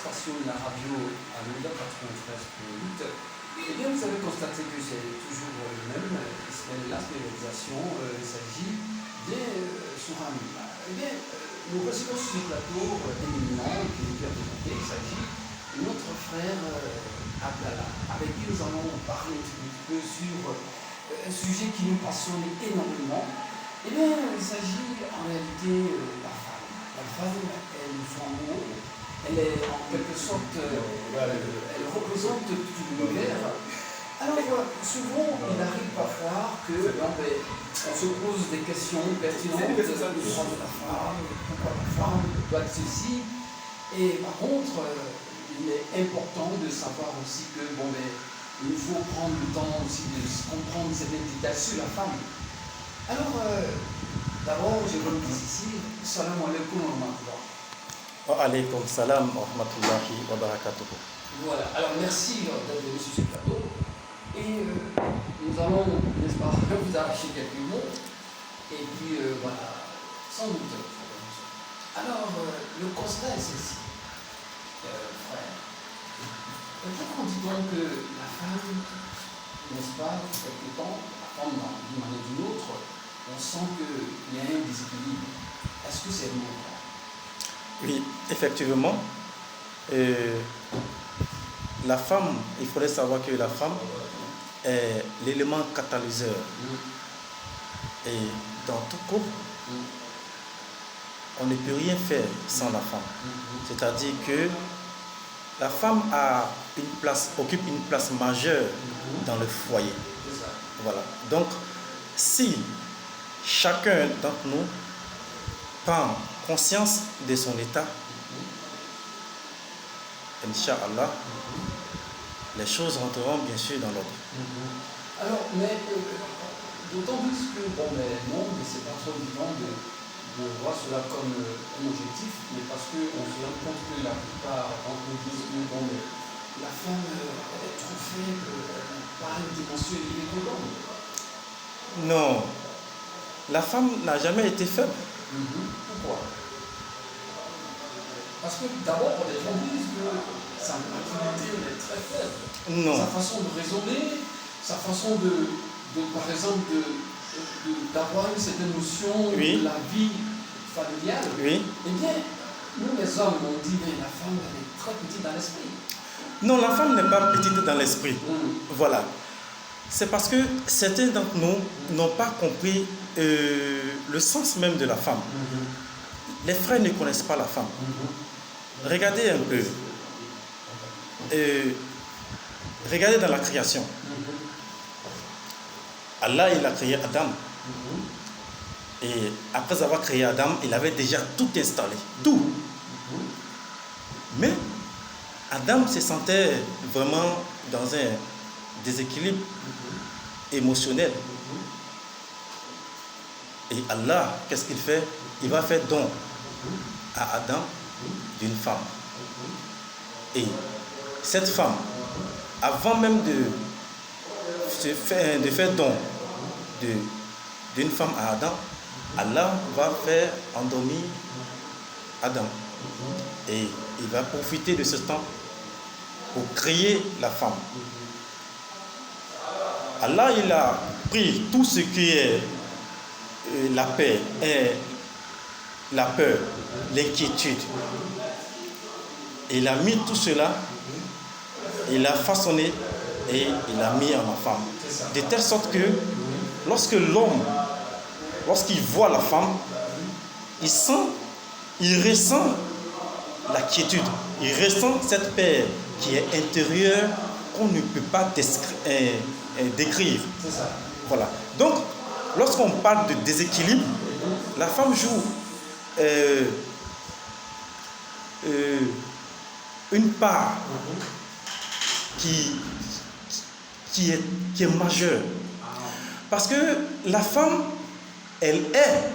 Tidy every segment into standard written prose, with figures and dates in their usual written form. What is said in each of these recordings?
station de la radio à Londres 93.8, eh bien, vous avez constaté que c'est toujours le même. La spécialisation, il s'agit bien sur un. Eh bien, nous recevons sur ce plateau éminent qui nous a présenté. Il s'agit de notre frère Abdallah, avec qui nous allons parler un petit peu sur un sujet qui nous passionne énormément. Eh bien, il s'agit en réalité de la femme. La femme, elle nous flambeau, elle est en quelque sorte, elle représente tout l'univers. Alors, souvent, il arrive parfois que on se pose des questions pertinentes de la femme, pourquoi la femme doit être ceci. Et par contre, il est important de savoir aussi que il faut prendre le temps aussi de comprendre certains détails sur la femme. Alors, d'abord, je remercie ici. Salam alaikum wa rahmatullah. Wa alaykum salam wa rahmatullahi wa barakatuh. Voilà, alors merci d'être venu sur ce plateau. Et nous allons, n'est-ce pas, vous arracher quelques mots. Et puis, voilà, sans doute. Alors, le constat est ceci, frère. Pourquoi on dit donc que la femme, n'est-ce pas, quelque temps, la femme d'une manière ou d'une autre, on sent qu'il y a un déséquilibre. Est-ce que c'est vraiment vrai? Oui, effectivement. La femme, il faudrait savoir que la femme est l'élément catalyseur. Et dans tout couple, on ne peut rien faire sans la femme. C'est-à-dire que la femme occupe une place majeure dans le foyer. Voilà. Donc, si chacun d'entre nous prend conscience de son état, Inch'Allah, les choses rentreront bien sûr dans l'ordre. Alors, mais d'autant plus que, non, mais c'est pas trop évident de voir cela comme un objectif, mais parce qu'on se rend compte que la plupart d'entre nous disent que la femme elle est trop faible, elle n'a pas une dimension élevée. Non, la femme n'a jamais été faible. Pourquoi? Parce que d'abord, les gens disent que sa maturité est très faible. Non. Sa façon de raisonner, sa façon par exemple, d'avoir une certaine notion de la vie familiale. Oui. Eh bien, nous les hommes, on dit que la femme elle est très petite dans l'esprit. Non, la femme n'est pas petite dans l'esprit. Voilà. C'est parce que certains d'entre nous n'ont pas compris le sens même de la femme. Les frères ne connaissent pas la femme. Regardez un peu. Regardez dans la création. Allah, il a créé Adam. Et après avoir créé Adam, il avait déjà tout installé. Tout. Mais Adam se sentait vraiment dans un déséquilibre émotionnel. Et Allah, qu'est-ce qu'il fait? Il va faire don à Adam d'une femme. Et cette femme, avant même de faire don d'une femme à Adam, Allah va faire endormir Adam. Et il va profiter de ce temps pour créer la femme. Allah, il a pris tout ce qui est la paix, la peur, l'inquiétude. Il a mis tout cela, il a façonné et il a mis en la femme. De telle sorte que lorsque l'homme, lorsqu'il voit la femme, il ressent la quiétude, il ressent cette paix qui est intérieure qu'on ne peut pas décrire. Voilà. Donc, lorsqu'on parle de déséquilibre, la femme joue une part qui est majeure. Parce que la femme, elle est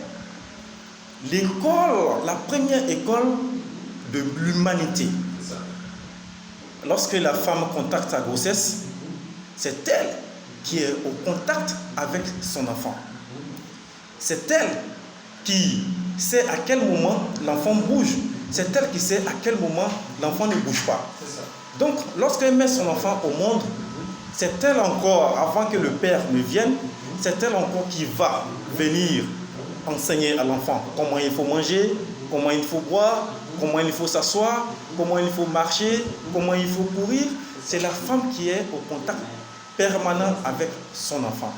l'école, la première école de l'humanité. Lorsque la femme contacte sa grossesse, c'est elle qui est au contact avec son enfant. C'est elle qui sait à quel moment l'enfant bouge c'est elle qui sait à quel moment l'enfant ne bouge pas. C'est ça. Donc, lorsqu'elle met son enfant au monde, c'est elle encore, avant que le père ne vienne, c'est elle encore qui va venir enseigner à l'enfant comment il faut manger, comment il faut boire, comment il faut s'asseoir, comment il faut marcher, comment il faut courir. C'est la femme qui est au contact permanent avec son enfant,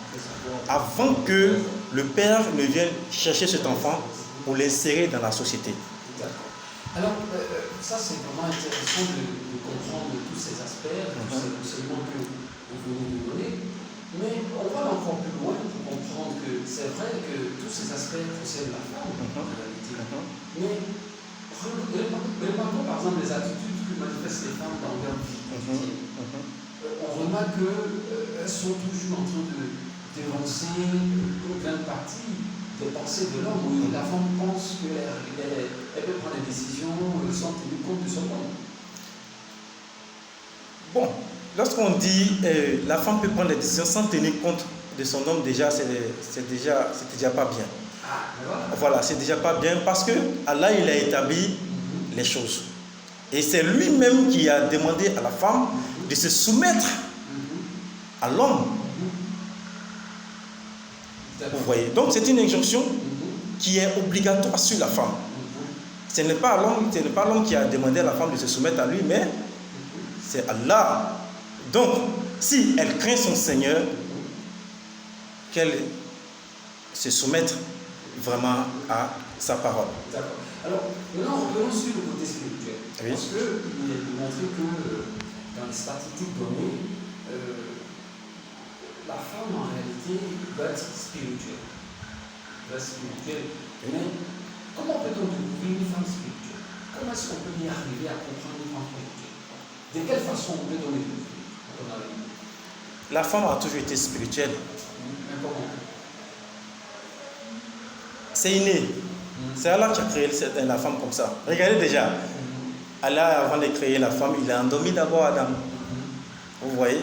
avant que le père ne vienne chercher cet enfant pour l'insérer dans la société. Alors, ça c'est vraiment intéressant de comprendre tous ces aspects, tous ces renseignements que vous venez nous donner. Mais on va encore plus loin pour comprendre que c'est vrai que tous ces aspects concernent la femme en réalité. Mais remarquons par exemple les attitudes que manifestent les femmes dans leur vie quotidienne. On remarque qu'elles sont toujours en train d'évancer une grande partie des pensées de l'homme, où la femme pense qu'elle peut prendre des décisions sans tenir compte de son homme. Bon, lorsqu'on dit la femme peut prendre des décisions sans tenir compte de son homme, déjà, c'est déjà pas bien. Voilà, c'est déjà pas bien parce que Allah, il a établi les choses. Et c'est lui-même qui a demandé à la femme de se soumettre à l'homme. Vous voyez, donc c'est une injonction qui est obligatoire sur la femme. Ce n'est pas l'homme qui a demandé à la femme de se soumettre à lui, mais c'est Allah. Donc, si elle craint son Seigneur, qu'elle se soumette vraiment à sa parole. D'accord. Alors, maintenant, revenons sur le côté spirituel. Oui. Parce qu'il est démontré que dans les statistiques données, la femme en réalité doit être spirituelle. Mais comment peut-on découvrir une femme spirituelle? Comment est-ce qu'on peut y arriver à comprendre une femme spirituelle? De quelle façon on peut donner à ton avis? La femme a toujours été spirituelle. Mais comment? C'est inné. C'est Allah qui a créé la femme comme ça. Regardez déjà. Allah, avant de créer la femme, il a endormi d'abord Adam. Vous voyez?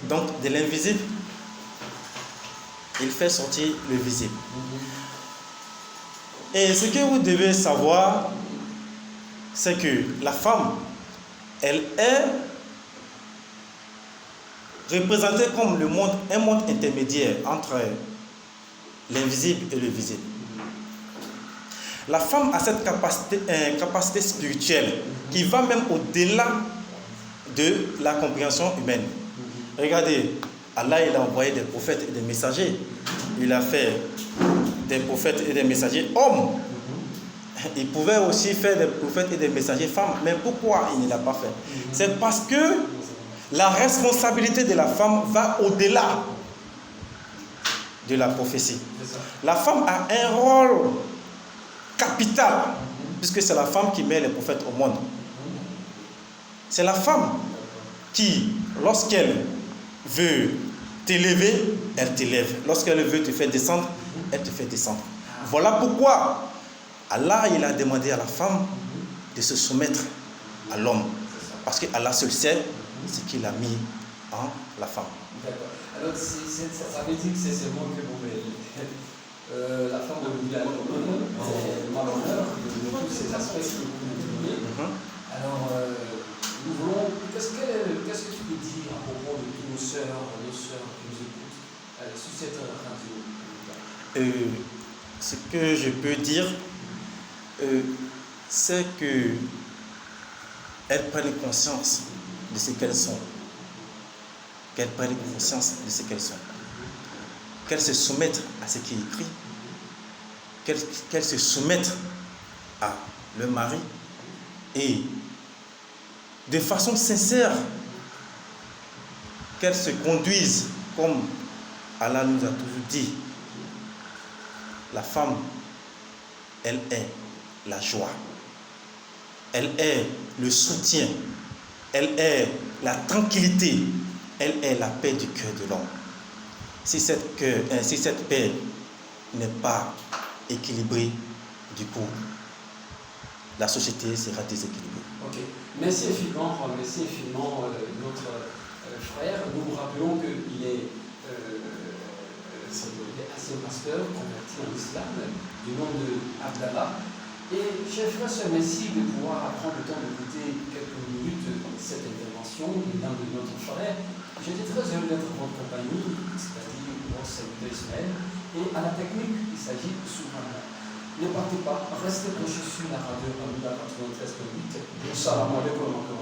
Donc, de l'invisible, il fait sortir le visible. Et ce que vous devez savoir, c'est que la femme, elle est représentée comme un monde intermédiaire entre l'invisible et le visible. La femme a cette capacité spirituelle qui va même au-delà de la compréhension humaine. Regardez, Allah, il a envoyé des prophètes et des messagers. Il a fait des prophètes et des messagers hommes. Il pouvait aussi faire des prophètes et des messagers femmes. Mais pourquoi il ne l'a pas fait? C'est parce que la responsabilité de la femme va au-delà de la prophétie. La femme a un rôle capital, puisque c'est la femme qui met les prophètes au monde. C'est la femme qui, lorsqu'elle veut t'élever, elle t'élève. Lorsqu'elle veut te faire descendre, elle te fait descendre. Voilà pourquoi Allah, il a demandé à la femme de se soumettre à l'homme. Parce que Allah seul sait ce qu'il a mis en la femme. D'accord. Alors, ça veut dire que c'est seulement que la femme de l'homme, c'est le malhonneur de tous ces aspects que vous nous donnez. Alors, nous voulons. Qu'est-ce que tu peux dire à propos de tous nos sœurs qui nous écoutent sur cette radio? Ce que je peux dire, c'est que elles prennent conscience de ce qu'elles sont. Qu'elles prennent conscience de ce qu'elles sont. Qu'elles se soumettent à ce qui est écrit. Qu'elles se soumettent à leur mari. Et de façon sincère, qu'elles se conduisent comme Allah nous a toujours dit. La femme, elle est la joie. Elle est le soutien. Elle est la tranquillité. Elle est la paix du cœur de l'homme. Si cette paix n'est pas équilibrée, du coup, la société sera déséquilibrée. Ok. Merci infiniment notre frère. Nous nous rappelons qu'il est ancien pasteur converti en islam, du nom de Abdallah. Et chers frères, merci de pouvoir prendre le temps d'écouter quelques minutes cette intervention d'un de notre frère. J'étais très heureux d'être en votre compagnie, c'est-à-dire votre serviteur Ismaël, et à la technique, il s'agit de Souverain. Ne partez pas, restez branchés sur la radio Amida 93.8. Salam alaikum.